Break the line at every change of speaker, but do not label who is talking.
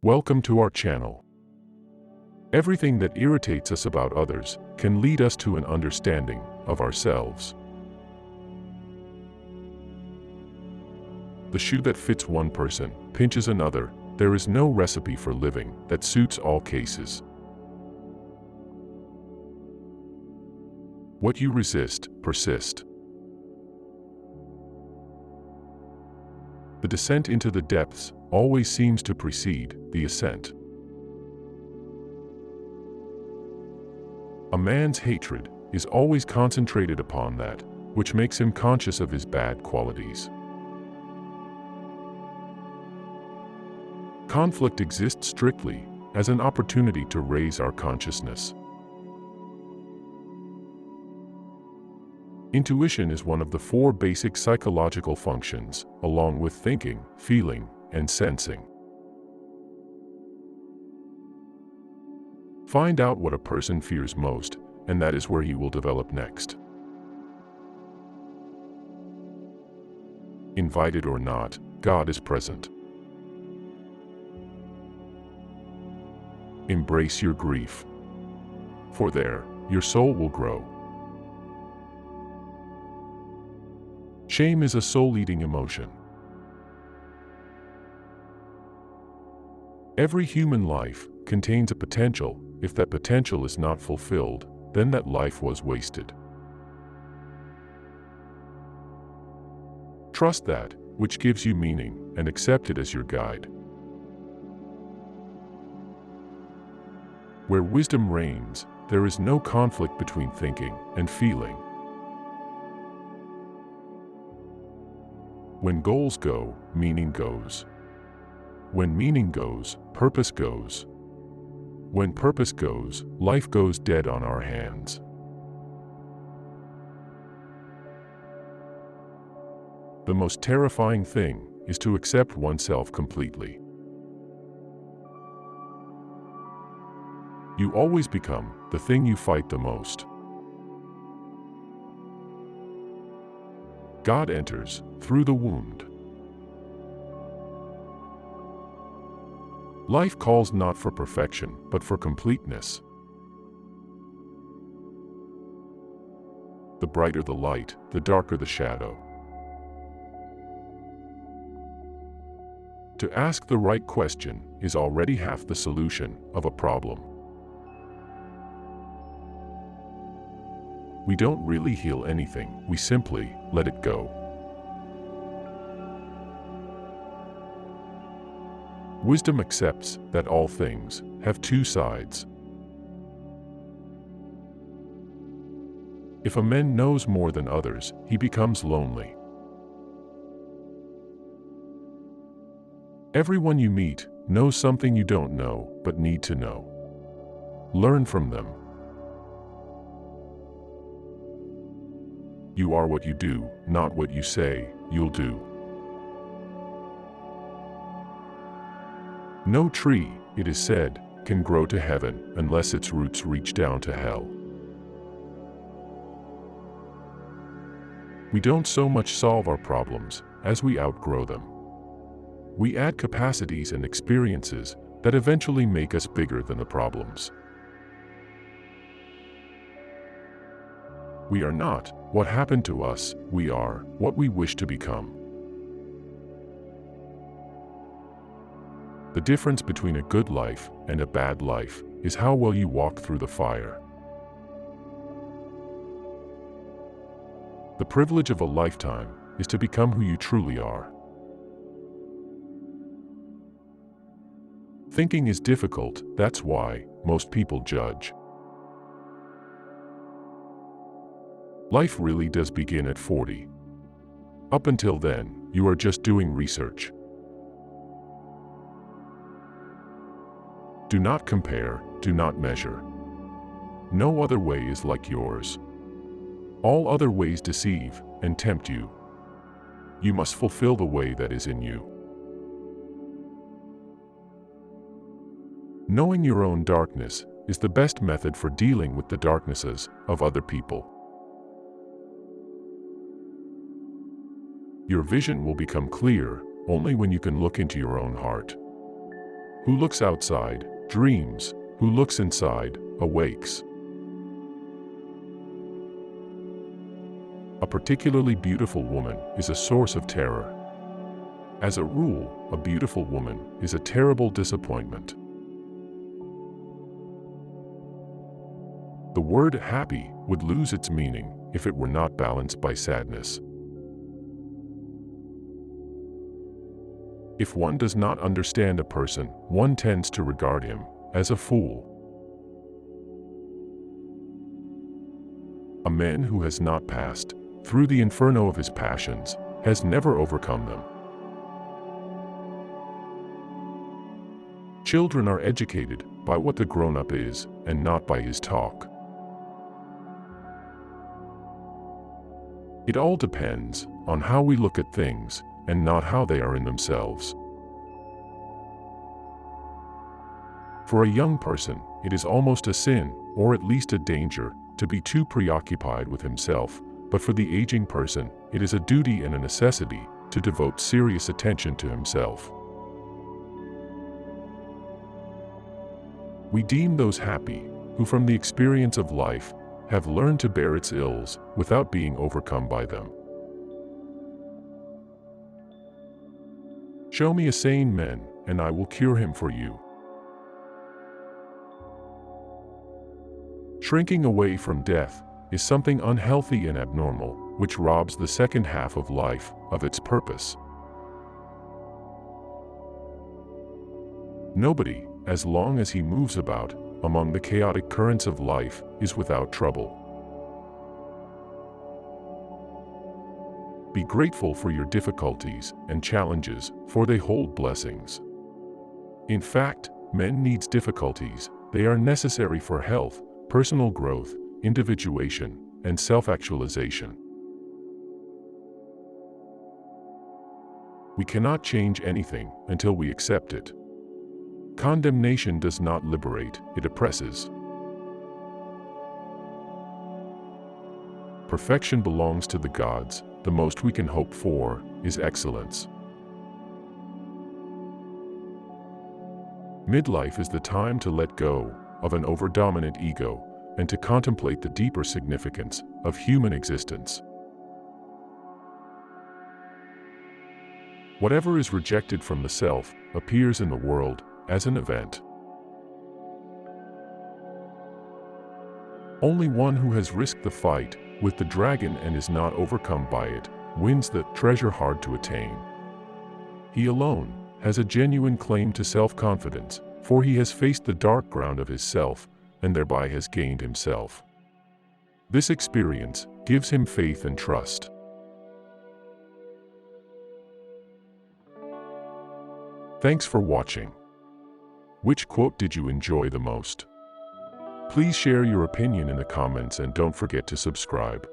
Welcome to our channel. Everything that irritates us about others can lead us to an understanding of ourselves. The shoe that fits one person pinches another. There is no recipe for living that suits all cases. What you resist, persist. The descent into the depths always seems to precede the ascent. A man's hatred is always concentrated upon that which makes him conscious of his bad qualities. Conflict exists strictly as an opportunity to raise our consciousness. Intuition is one of the 4 basic psychological functions, along with thinking, feeling, and sensing. Find out what a person fears most, and that is where he will develop next. Invited or not, God is present. Embrace your grief, for there, your soul will grow. Shame is a soul-eating emotion. Every human life contains a potential. If that potential is not fulfilled, then that life was wasted. Trust that which gives you meaning and accept it as your guide. Where wisdom reigns, there is no conflict between thinking and feeling. When goals go, meaning goes. When meaning goes, purpose goes. When purpose goes, life goes dead on our hands. The most terrifying thing is to accept oneself completely. You always become the thing you fight the most. God enters through the wound. Life calls not for perfection, but for completeness. The brighter the light, the darker the shadow. To ask the right question is already half the solution of a problem. We don't really heal anything, we simply let it go. Wisdom accepts that all things have 2 sides. If a man knows more than others, he becomes lonely. Everyone you meet knows something you don't know, but need to know. Learn from them. You are what you do, not what you say you'll do. No tree, it is said, can grow to heaven unless its roots reach down to hell. We don't so much solve our problems as we outgrow them. We add capacities and experiences that eventually make us bigger than the problems. We are not what happened to us, we are what we wish to become. The difference between a good life and a bad life is how well you walk through the fire. The privilege of a lifetime is to become who you truly are. Thinking is difficult, that's why most people judge. Life really does begin at 40. Up until then, you are just doing research. Do not compare, do not measure. No other way is like yours. All other ways deceive and tempt you. You must fulfill the way that is in you. Knowing your own darkness is the best method for dealing with the darknesses of other people. Your vision will become clear only when you can look into your own heart. Who looks outside, dreams. Who looks inside, awakes. A particularly beautiful woman is a source of terror. As a rule, a beautiful woman is a terrible disappointment. The word happy would lose its meaning if it were not balanced by sadness. If one does not understand a person, one tends to regard him as a fool. A man who has not passed through the inferno of his passions has never overcome them. Children are educated by what the grown-up is and not by his talk. It all depends on how we look at things and not how they are in themselves. For a young person, it is almost a sin, or at least a danger, to be too preoccupied with himself, but for the aging person, it is a duty and a necessity to devote serious attention to himself. We deem those happy who from the experience of life have learned to bear its ills without being overcome by them. Show me a sane man, and I will cure him for you. Shrinking away from death is something unhealthy and abnormal, which robs the second half of life of its purpose. Nobody, as long as he moves about among the chaotic currents of life, is without trouble. Be grateful for your difficulties and challenges, for they hold blessings. In fact, man needs difficulties. They are necessary for health, personal growth, individuation, and self-actualization. We cannot change anything until we accept it. Condemnation does not liberate, it oppresses. Perfection belongs to the gods. The most we can hope for is excellence. Midlife is the time to let go of an overdominant ego and to contemplate the deeper significance of human existence. Whatever is rejected from the self appears in the world as an event. Only one who has risked the fight with the dragon and is not overcome by it wins the treasure hard to attain. He alone has a genuine claim to self-confidence, for he has faced the dark ground of his self and thereby has gained himself. This experience gives him faith and trust. Thanks for watching. Which quote did you enjoy the most? Please share your opinion in the comments and don't forget to subscribe.